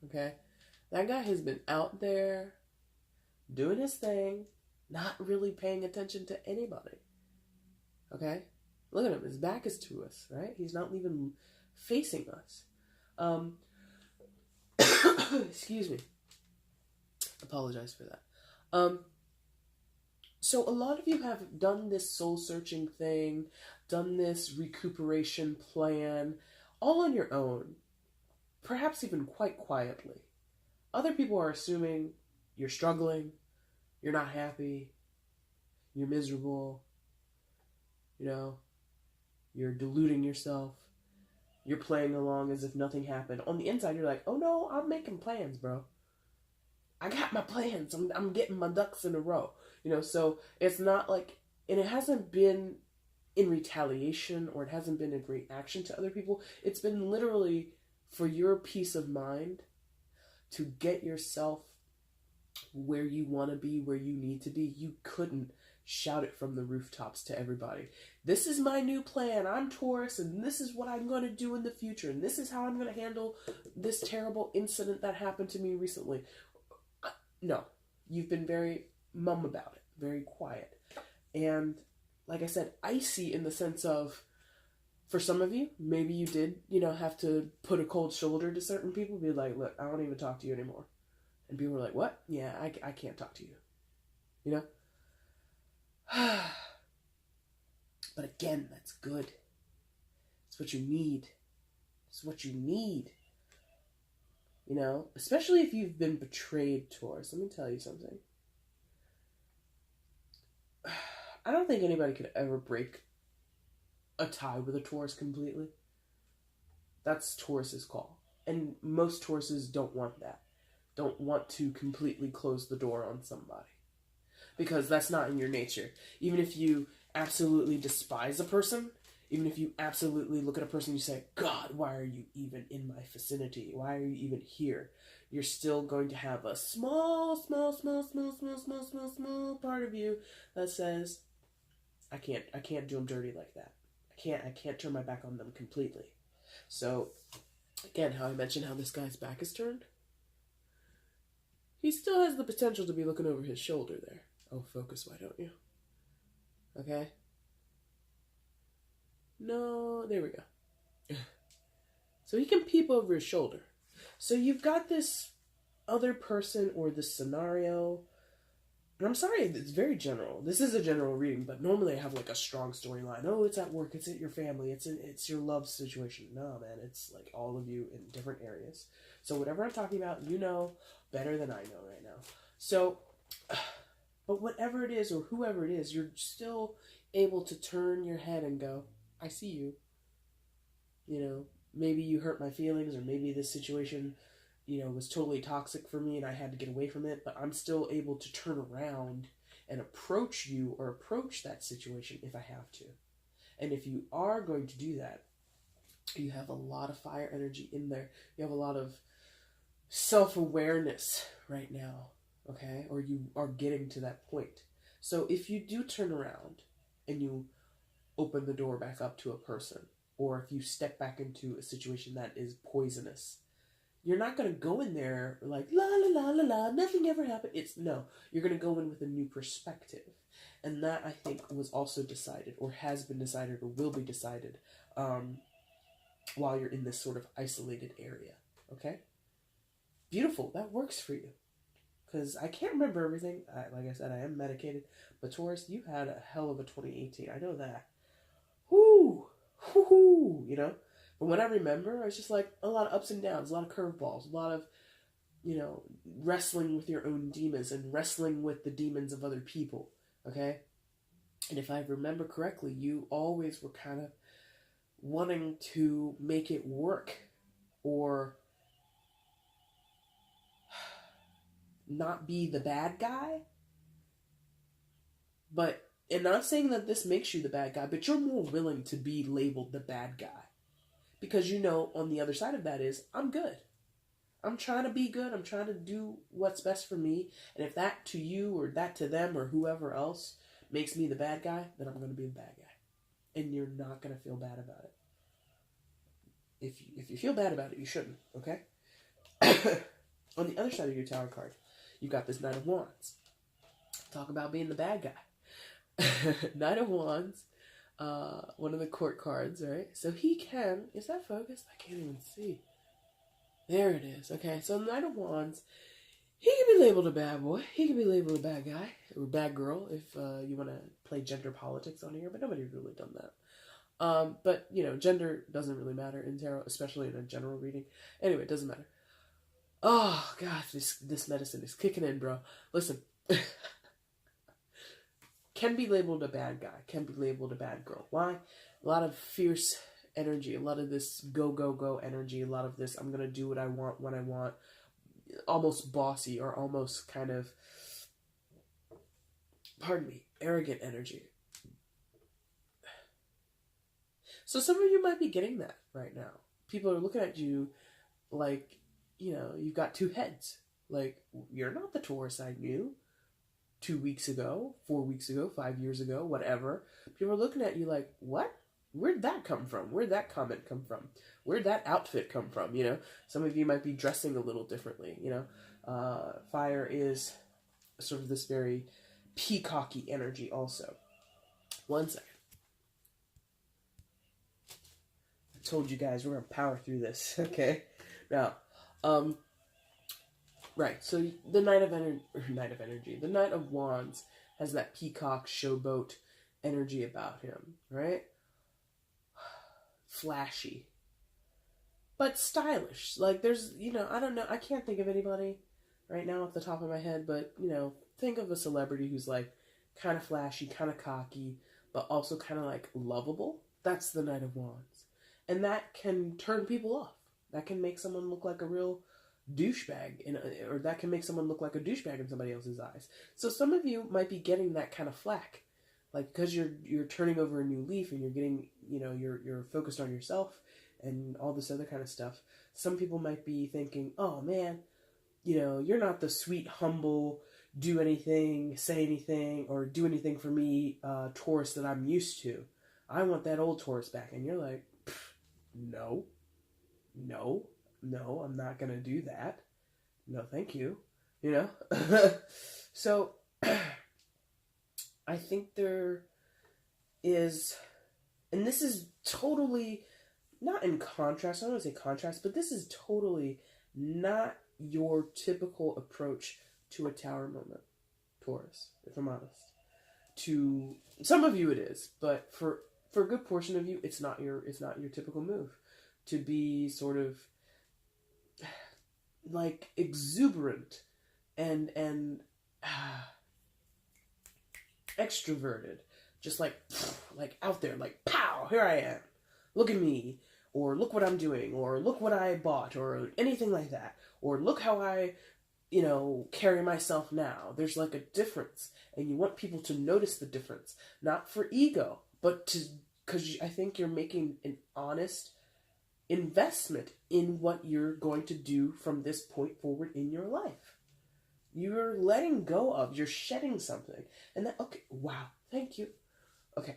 [SPEAKER 1] Okay? That guy has been out there doing his thing, not really paying attention to anybody. Okay? Look at him. His back is to us, right? He's not even facing us. Excuse me. Apologize for that. So a lot of you have done this soul-searching thing, done this recuperation plan, all on your own, perhaps even quite quietly. Other people are assuming you're struggling, you're not happy, you're miserable, you're deluding yourself, you're playing along as if nothing happened. On the inside, you're like, oh no, I'm making plans, bro. I got my plans. I'm getting my ducks in a row. So it's not like, and it hasn't been in retaliation or it hasn't been in reaction to other people. It's been literally for your peace of mind to get yourself where you want to be, where you need to be. You couldn't shout it from the rooftops to everybody. This is my new plan. I'm Taurus, and this is what I'm going to do in the future, and this is how I'm going to handle this terrible incident that happened to me recently. No, you've been very mum about it, very quiet. And like I said, icy in the sense of, for some of you, maybe you did, have to put a cold shoulder to certain people, be like, look, I don't even talk to you anymore. And people were like, what? Yeah, I can't talk to you. But again, that's good. It's what you need. It's what you need. Especially if you've been betrayed, Taurus. Let me tell you something. I don't think anybody could ever break a tie with a Taurus completely. That's Taurus's call. And most Tauruses don't want that. Don't want to completely close the door on somebody. Because that's not in your nature. Even if you absolutely despise a person, even if you absolutely look at a person and you say, God, why are you even in my vicinity? Why are you even here? You're still going to have a small part of you that says, I can't do them dirty like that. I can't turn my back on them completely. So, again, how I mentioned how this guy's back is turned. He still has the potential to be looking over his shoulder there. Oh, focus, why don't you? Okay. No, there we go. So he can peep over his shoulder. So you've got this other person or this scenario. And I'm sorry, it's very general. This is a general reading, but normally I have like a strong storyline. Oh, it's at work, it's at your family, it's your love situation. No, man, it's like all of you in different areas. So whatever I'm talking about, you know better than I know right now. So, but whatever it is or whoever it is, you're still able to turn your head and go, I see you. You know, maybe you hurt my feelings, or maybe this situation, you know, was totally toxic for me and I had to get away from it, but I'm still able to turn around and approach you or approach that situation if I have to. And if you are going to do that, you have a lot of fire energy in there. You have a lot of self-awareness right now, okay? Or you are getting to that point. So if you do turn around and you open the door back up to a person, or if you step back into a situation that is poisonous, you're not going to go in there like, la, la, la, la, la, nothing ever happened. No, you're going to go in with a new perspective. And that, I think, was also decided, or has been decided, or will be decided, while you're in this sort of isolated area, okay? Beautiful, that works for you. Because I can't remember everything. Like I said, I am medicated. But Taurus, you had a hell of a 2018. I know that. Whoo! Whoo! You know? But when I remember, it's just like a lot of ups and downs, a lot of curveballs, a lot of, you know, wrestling with your own demons and wrestling with the demons of other people, okay? And if I remember correctly, you always were kind of wanting to make it work, or not be the bad guy. But, and not saying that this makes you the bad guy, but you're more willing to be labeled the bad guy. Because you know, on the other side of that is, I'm good. I'm trying to be good. I'm trying to do what's best for me. And if that to you, or that to them, or whoever else makes me the bad guy, then I'm going to be the bad guy. And you're not going to feel bad about it. If you feel bad about it, you shouldn't, okay? On the other side of your tower card, you've got this Knight of Wands. Talk about being the bad guy. Knight of Wands, one of the court cards, right? So he can, is that focused? I can't even see. There it is. Okay, so Knight of Wands, he can be labeled a bad boy. He can be labeled a bad guy, or bad girl, if you want to play gender politics on here, but nobody's really done that. But, you know, gender doesn't really matter in tarot, especially in a general reading. Anyway, it doesn't matter. Oh, gosh, this medicine is kicking in, bro. Listen. Can be labeled a bad guy. Can be labeled a bad girl. Why? A lot of fierce energy. A lot of this go, go, go energy. A lot of this, I'm going to do what I want when I want. Almost bossy, or almost kind of, pardon me, arrogant energy. So some of you might be getting that right now. People are looking at you like, you know, you've got two heads. Like, you're not the Taurus I knew 2 weeks ago, 4 weeks ago, 5 years ago, whatever. People are looking at you like, what? Where'd that come from? Where'd that comment come from? Where'd that outfit come from? You know, some of you might be dressing a little differently, you know. Fire is sort of this very peacocky energy also. One second. I told you guys we're going to power through this, okay? Now, right, so the Knight of Energy, the Knight of Wands has that peacock showboat energy about him, right? Flashy, but stylish. Like, there's, you know, I don't know, I can't think of anybody right now off the top of my head, but, you know, think of a celebrity who's, like, kind of flashy, kind of cocky, but also kind of, like, lovable. That's the Knight of Wands. And that can turn people off. That can make someone look like a real douchebag, or that can make someone look like a douchebag in somebody else's eyes. So some of you might be getting that kind of flack, like, because you're turning over a new leaf, and you're getting, you know, you're focused on yourself and all this other kind of stuff. Some people might be thinking, oh man, you know, you're not the sweet, humble, do anything, say anything, or do anything for me Taurus that I'm used to. I want that old Taurus back. And you're like, no, I'm not going to do that. No, thank you. You know? So, I think there is, and this is totally, not in contrast, I don't want to say contrast, but this is totally not your typical approach to a tower moment. Taurus, if I'm honest. To some of you it is, but for a good portion of you, it's not your typical move. To be sort of like exuberant and extroverted, just like out there, like pow, here I am, look at me, or look what I'm doing, or look what I bought, or anything like that, or look how I, carry myself now. There's like a difference, and you want people to notice the difference, not for ego, but because I think you're making an honest investment in what you're going to do from this point forward in your life. You're letting go of, you're shedding something. And that, okay, wow, thank you. Okay.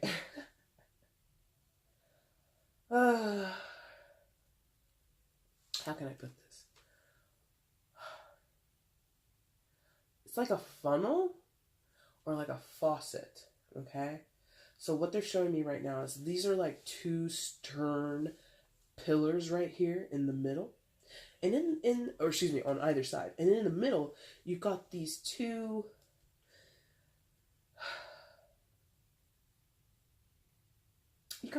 [SPEAKER 1] How can I put this? It's like a funnel or like a faucet, okay? So what they're showing me right now is these are like two stern pillars right here in the middle. And on either side. And in the middle, you've got these two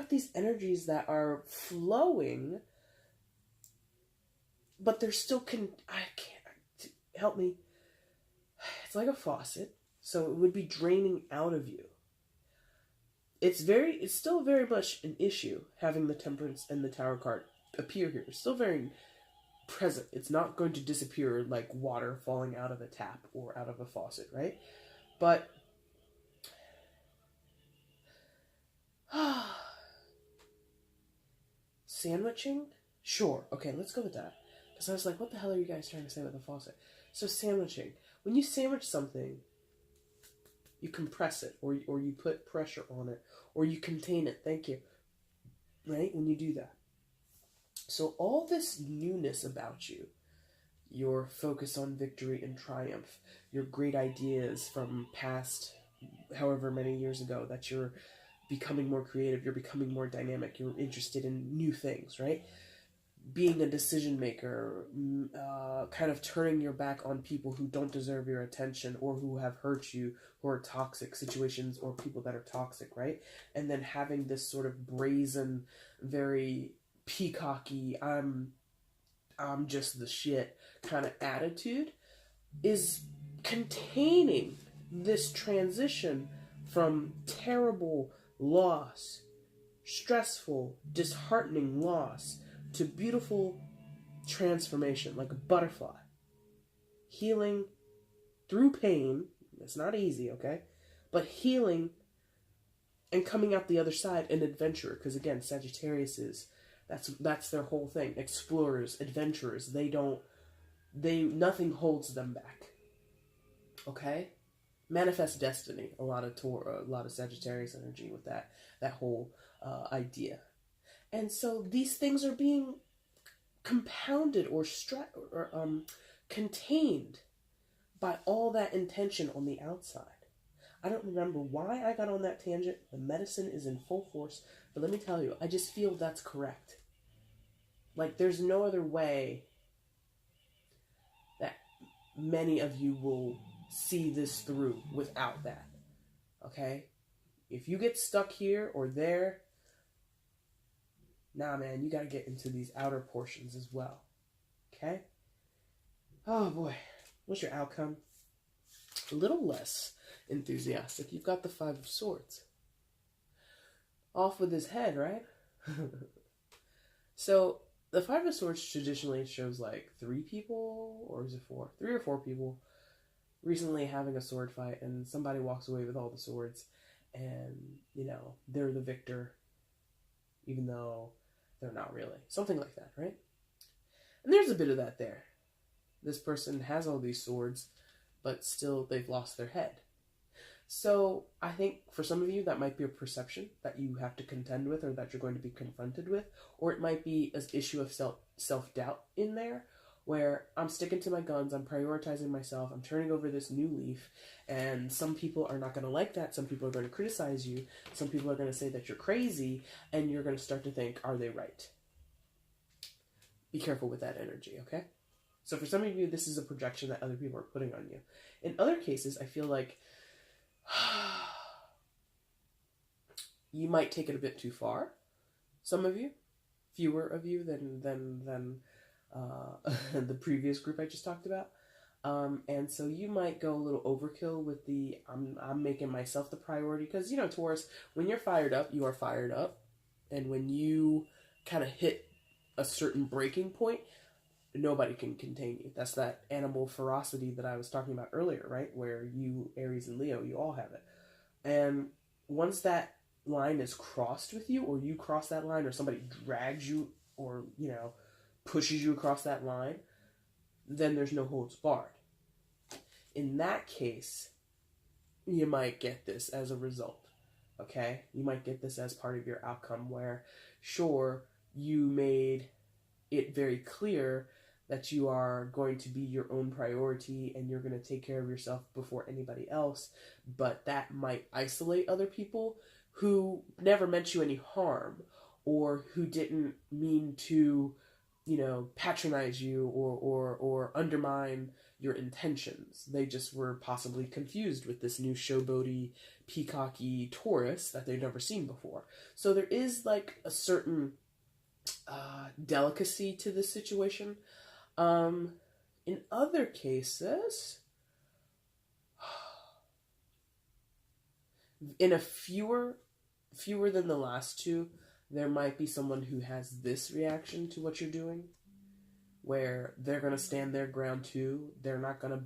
[SPEAKER 1] these energies that are flowing, but they're still help me. It's like a faucet, so it would be draining out of you. It's still very much an issue having the Temperance and the Tower card appear here. It's still very present. It's not going to disappear like water falling out of a tap or out of a faucet, right? But sandwiching? Sure. Okay, let's go with that. Because I was like, what the hell are you guys trying to say with a faucet? So sandwiching. When you sandwich something, you compress it, or you put pressure on it, or you contain it. Thank you. Right? When you do that. So all this newness about you, your focus on victory and triumph, your great ideas from past however many years ago, that you're becoming more creative, you're becoming more dynamic, you're interested in new things, right? Being a decision maker, kind of turning your back on people who don't deserve your attention or who have hurt you, who are toxic situations or people that are toxic, right? And then having this sort of brazen, very peacocky, I'm just the shit kind of attitude is containing this transition from terrible loss, stressful, disheartening loss, to beautiful transformation, like a butterfly. Healing through pain. It's not easy, okay? But healing and coming out the other side, an adventurer. Because again, Sagittarius that's their whole thing. Explorers, adventurers. Nothing holds them back. Okay? Manifest destiny. A lot of Sagittarius energy with that whole idea. And so these things are being compounded or contained by all that intention on the outside. I don't remember why I got on that tangent. The medicine is in full force. But let me tell you, I just feel that's correct. Like, there's no other way that many of you will see this through without that. Okay? If you get stuck here or there, nah, man, you got to get into these outer portions as well. Okay? Oh, boy. What's your outcome? A little less enthusiastic. You've got the Five of Swords. Off with his head, right? So, the Five of Swords traditionally shows like 3 people, or is it 4? 3 or 4 people recently having a sword fight, and somebody walks away with all the swords, and, they're the victor, even though they're not really. Something like that, right? And there's a bit of that there. This person has all these swords, but still they've lost their head. So I think for some of you that might be a perception that you have to contend with, or that you're going to be confronted with, or it might be an issue of self-doubt in there, where I'm sticking to my guns, I'm prioritizing myself, I'm turning over this new leaf, and some people are not going to like that, some people are going to criticize you, some people are going to say that you're crazy, and you're going to start to think, are they right? Be careful with that energy, okay? So for some of you, this is a projection that other people are putting on you. In other cases, I feel like you might take it a bit too far. Some of you, fewer of you than the previous group I just talked about. And so you might go a little overkill with the I'm making myself the priority, because, you know, Taurus, when you're fired up, you are fired up. And when you kind of hit a certain breaking point, nobody can contain you. That's that animal ferocity that I was talking about earlier, right? Where you, Aries and Leo, you all have it. And once that line is crossed with you, or you cross that line, or somebody drags you, or, you know, pushes you across that line, then there's no holds barred. In that case, you might get this as a result, okay? You might get this as part of your outcome where, sure, you made it very clear that you are going to be your own priority and you're going to take care of yourself before anybody else, but that might isolate other people who never meant you any harm, or who didn't mean to, you know, patronize you or undermine your intentions. They just were possibly confused with this new showboaty, peacocky Taurus that they've never seen before. So there is like a certain delicacy to this situation. In other cases, in a fewer than the last two, there might be someone who has this reaction to what you're doing, where they're going to stand their ground too. They're not going to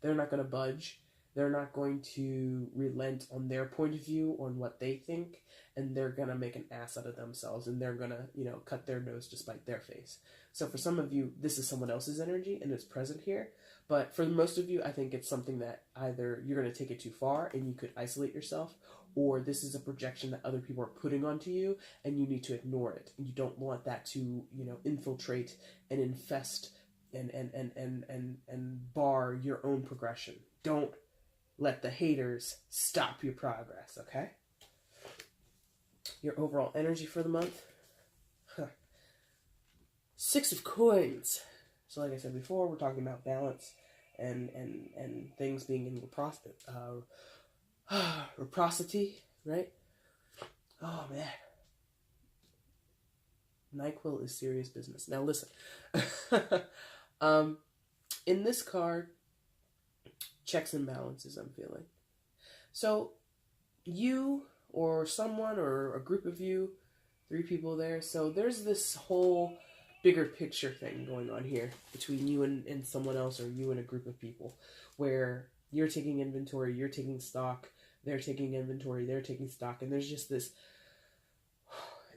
[SPEAKER 1] They're not going to budge. They're not going to relent on their point of view, on what they think, and they're going to make an ass out of themselves, and they're going to, you know, cut their nose to spite their face. So for some of you, this is someone else's energy, and it's present here. But for most of you, I think it's something that either you're going to take it too far, and you could isolate yourself, or this is a projection that other people are putting onto you, and you need to ignore it. And you don't want that to, you know, infiltrate and infest and bar your own progression. Don't let the haters stop your progress, okay? Your overall energy for the month. 6 of Coins. So like I said before, we're talking about balance and things being in reciprocity, right? Oh, man. NyQuil is serious business. Now listen. In this card, checks and balances, I'm feeling. So you or someone or a group of you, 3 people there. So there's this whole bigger picture thing going on here between you and someone else, or you and a group of people, where you're taking inventory, you're taking stock, they're taking inventory, they're taking stock, and there's just this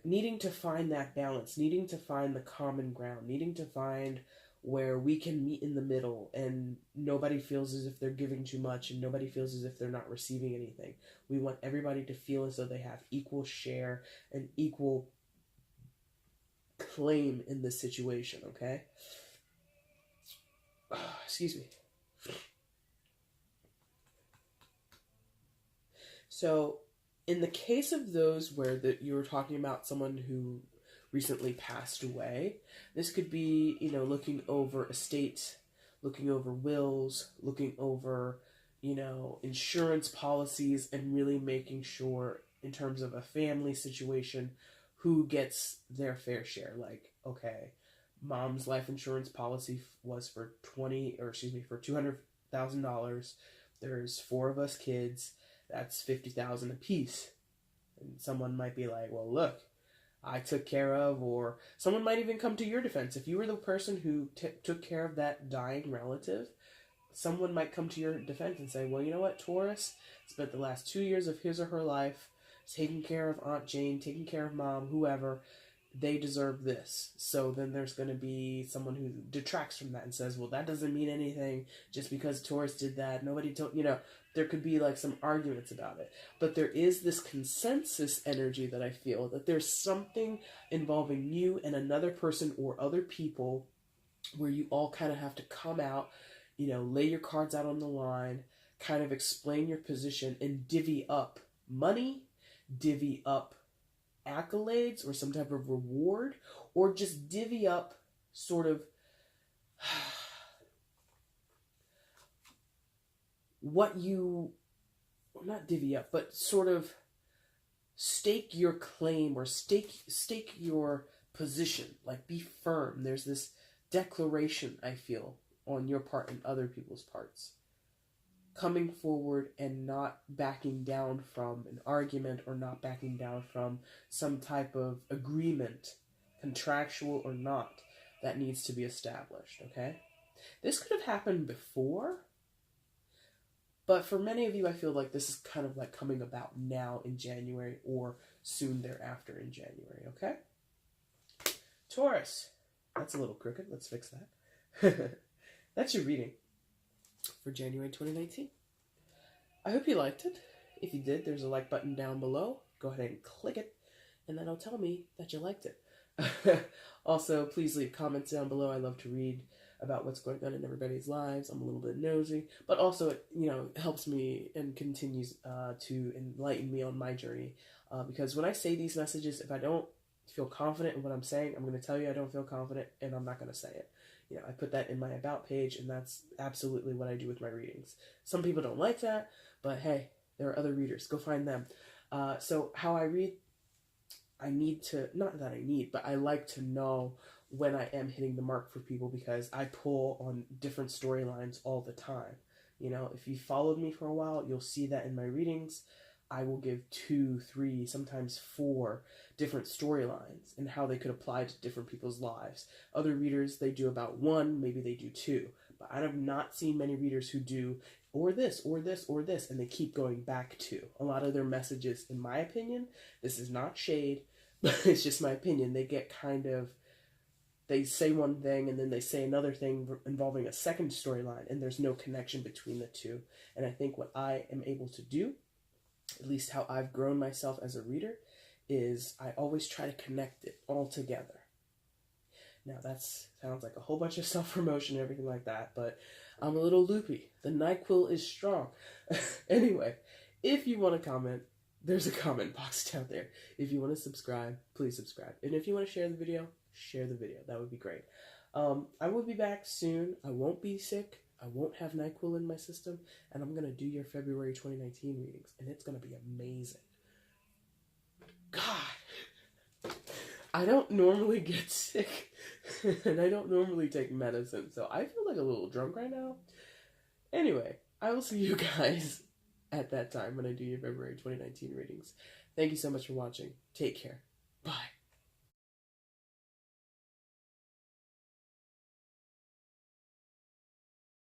[SPEAKER 1] needing to find that balance, needing to find the common ground, needing to find where we can meet in the middle, and nobody feels as if they're giving too much, and nobody feels as if they're not receiving anything. We want everybody to feel as though they have equal share and equal claim in this situation, okay? Excuse me. So, in the case of those where you were talking about someone who recently passed away, this could be, you know, looking over estates, looking over wills, looking over, you know, insurance policies, and really making sure, in terms of a family situation, who gets their fair share. Like, okay, mom's life insurance policy was for $200,000. There's 4 of us kids. That's $50,000 a piece. And someone might be like, well, look, I took care of, or someone might even come to your defense. If you were the person who took care of that dying relative, someone might come to your defense and say, well, you know what, Taurus spent the last 2 years of his or her life taking care of Aunt Jane, taking care of mom, whoever. They deserve this. So then there's going to be someone who detracts from that and says, well, that doesn't mean anything just because Taurus did that. Nobody told, you know, there could be like some arguments about it. But there is this consensus energy that I feel, that there's something involving you and another person or other people where you all kind of have to come out, you know, lay your cards out on the line, kind of explain your position, and divvy up money, divvy up accolades or some type of reward, or just divvy up sort of what you, not divvy up, but sort of stake your claim or stake your position. Like, be firm. There's this declaration, I feel, on your part and other people's parts. Coming forward and not backing down from an argument or not backing down from some type of agreement, contractual or not, that needs to be established, okay? This could have happened before, but for many of you, I feel like this is kind of like coming about now in January or soon thereafter in January, okay? Taurus. That's a little crooked. Let's fix that. That's your reading for January 2019. I hope you liked it. If you did, there's a like button down below. Go ahead and click it, and that'll tell me that you liked it. Also, please leave comments down below. I love to read about what's going on in everybody's lives. I'm a little bit nosy, but also it, helps me and continues to enlighten me on my journey. Because when I say these messages, if I don't feel confident in what I'm saying, I'm going to tell you I don't feel confident, and I'm not going to say it. I put that in my About page, and that's absolutely what I do with my readings. Some people don't like that, but hey, there are other readers. Go find them. So how I read, I need to, not that I need, but I like to know when I am hitting the mark for people, because I pull on different storylines all the time. If you followed me for a while, you'll see that in my readings, I will give 2, 3, sometimes 4 different storylines and how they could apply to different people's lives. Other readers, they do about 1, maybe they do 2. But I have not seen many readers who do or this, or this, or this, and they keep going back to. A lot of their messages, in my opinion, this is not shade, but it's just my opinion, they get kind of, they say one thing and then they say another thing involving a second storyline, and there's no connection between the two. And I think what I am able to do, at least how I've grown myself as a reader, is I always try to connect it all together. Now that sounds like a whole bunch of self-promotion and everything like that, but I'm a little loopy. The NyQuil is strong. Anyway, if you want to comment, there's a comment box down there. If you want to subscribe, please subscribe. And if you want to share the video, share the video. That would be great. I will be back soon. I won't be sick. I won't have NyQuil in my system, and I'm going to do your February 2019 readings, and it's going to be amazing. God, I don't normally get sick, and I don't normally take medicine, so I feel like a little drunk right now. Anyway, I will see you guys at that time when I do your February 2019 readings. Thank you so much for watching. Take care. Bye.